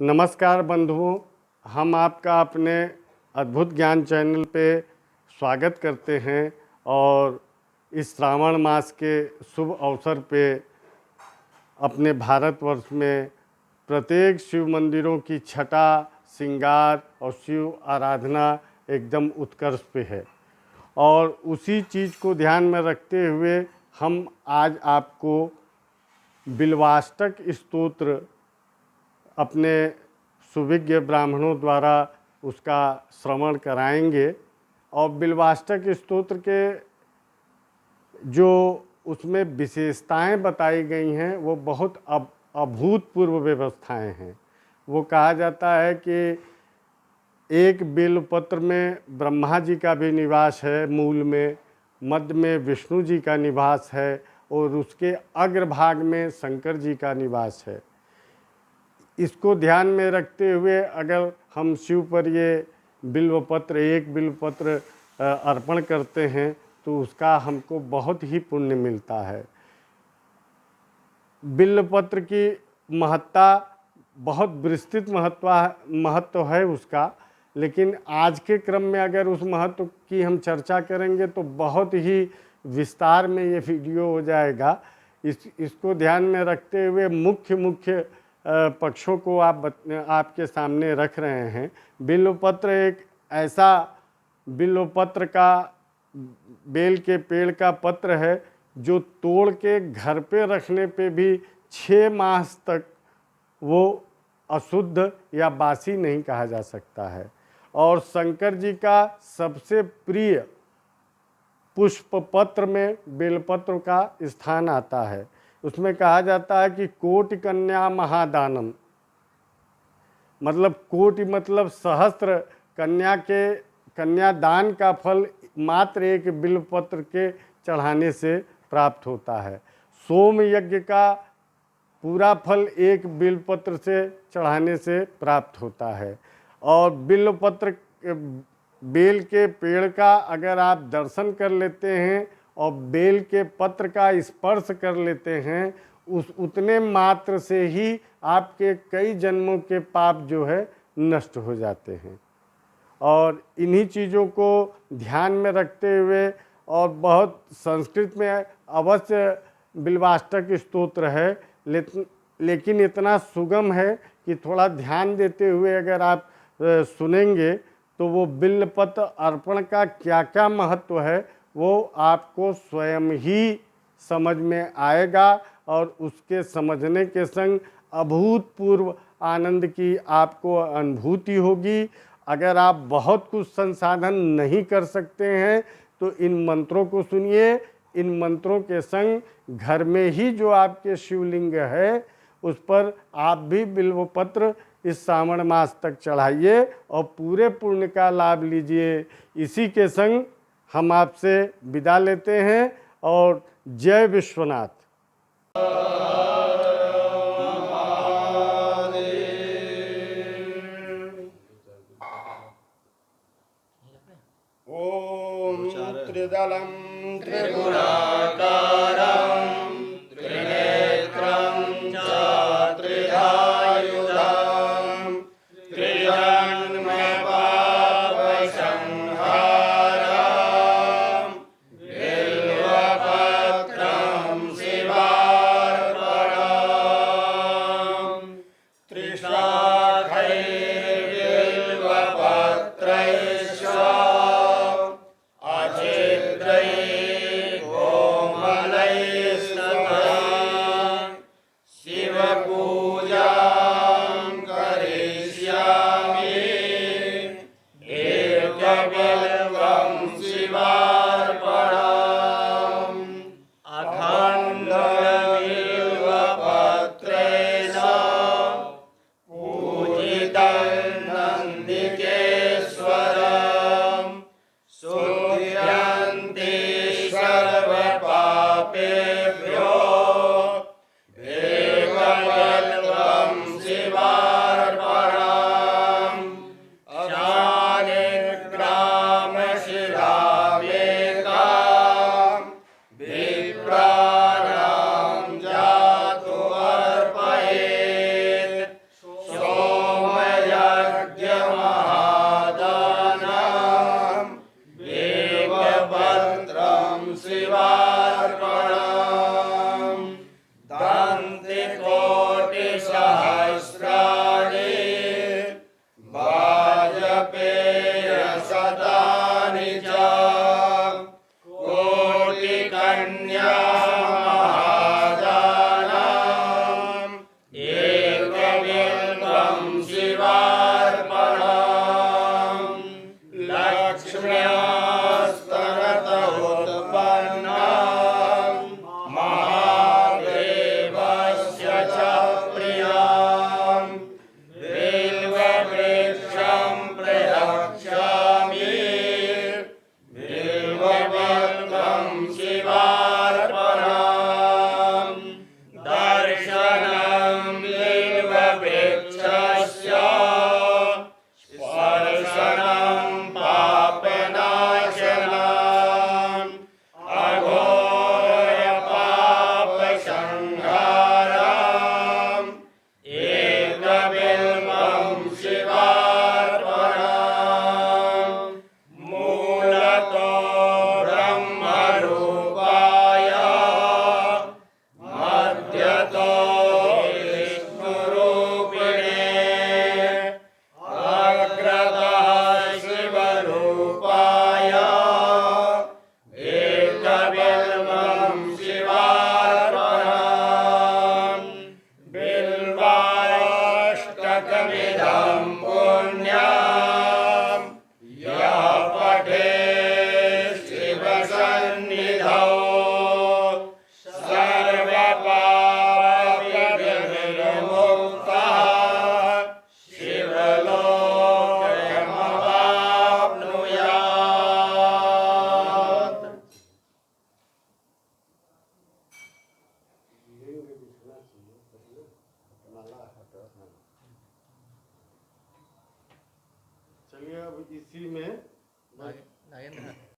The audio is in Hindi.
नमस्कार बंधुओं, हम आपका अपने अद्भुत ज्ञान चैनल पे स्वागत करते हैं और इस श्रावण मास के शुभ अवसर पे अपने भारतवर्ष में प्रत्येक शिव मंदिरों की छटा, श्रृंगार और शिव आराधना एकदम उत्कर्ष पे है और उसी चीज़ को ध्यान में रखते हुए हम आज आपको बिल्वाष्टक स्तोत्र अपने सुविज्ञ ब्राह्मणों द्वारा उसका श्रवण कराएंगे। और बिल्वाष्टक स्तोत्र के जो उसमें विशेषताएं बताई गई हैं वो बहुत अभूतपूर्व व्यवस्थाएं हैं। वो कहा जाता है कि एक बिल्वपत्र में ब्रह्मा जी का भी निवास है मूल में, मध्य में विष्णु जी का निवास है और उसके अग्रभाग में शंकर जी का निवास है। इसको ध्यान में रखते हुए अगर हम शिव पर ये बिल्वपत्र, एक बिल्वपत्र अर्पण करते हैं तो उसका हमको बहुत ही पुण्य मिलता है। बिल्वपत्र की महत्ता बहुत विस्तृत महत्व है उसका, लेकिन आज के क्रम में अगर उस महत्व की हम चर्चा करेंगे तो बहुत ही विस्तार में ये वीडियो हो जाएगा। इसको ध्यान में रखते हुए मुख्य पक्षों को आपके सामने रख रहे हैं। बिल्वपत्र एक ऐसा बिल्वपत्र का बेल के पेड़ का पत्र है जो तोड़ के घर पे रखने पे भी 6 मास तक वो अशुद्ध या बासी नहीं कहा जा सकता है। और शंकर जी का सबसे प्रिय पुष्प पत्र में बेलपत्र का स्थान आता है। उसमें कहा जाता है कि कोटि कन्या महादानम, मतलब कोटि मतलब सहस्त्र कन्यादान का फल मात्र एक बिल्वपत्र के चढ़ाने से प्राप्त होता है। सोम यज्ञ का पूरा फल एक बिल्वपत्र से चढ़ाने से प्राप्त होता है। और बिल्वपत्र बेल के पेड़ का अगर आप दर्शन कर लेते हैं और बेल के पत्र का स्पर्श कर लेते हैं, उतने मात्र से ही आपके कई जन्मों के पाप जो है नष्ट हो जाते हैं। और इन्हीं चीज़ों को ध्यान में रखते हुए, और बहुत संस्कृत में अवश्य बिल्वाष्टक स्तोत्र है, लेकिन इतना सुगम है कि थोड़ा ध्यान देते हुए अगर आप सुनेंगे तो वो बिल्वपत्र अर्पण का क्या क्या महत्व है वो आपको स्वयं ही समझ में आएगा और उसके समझने के संग अभूतपूर्व आनंद की आपको अनुभूति होगी। अगर आप बहुत कुछ संसाधन नहीं कर सकते हैं तो इन मंत्रों को सुनिए। इन मंत्रों के संग घर में ही जो आपके शिवलिंग है उस पर आप भी बिल्वपत्र इस श्रावण मास तक चढ़ाइए और पूरे पुण्य का लाभ लीजिए। इसी के संग हम आपसे विदा लेते हैं और जय विश्वनाथ। ओम त्रिदलम त्रिगुणाकारं त्रिनेत्रं च त्रिधायुधं त्रिजन्मपापसंहारं बिल्वपत्रं शिवार्पणम् त्रिशाखैर्बिल्वपत्रैश्च शिवपूजां करिष्यामि एकबिल्वं शिवार्पणम् अखण्डबिल्वपत्रेण वृक्षस्य स्पर्शनं पापनाशनम् अघोरपापसंहारम् एकबिल्वं शिवार्पणम् मूलतो ब्रह्मरूपाय मध्यतो विष्णुरूपिणे अग्रतः शिवरूपाय एकबिल्वं शिवार्पणम् बिल्वाष्टकमिदं पुण्यम् यः पठेत् शिवसन्निधौ सर्वपापविनिर्मुक्तः शिवलोकमवाप्नुयात्। चलिए अब इसी में नागेंद्र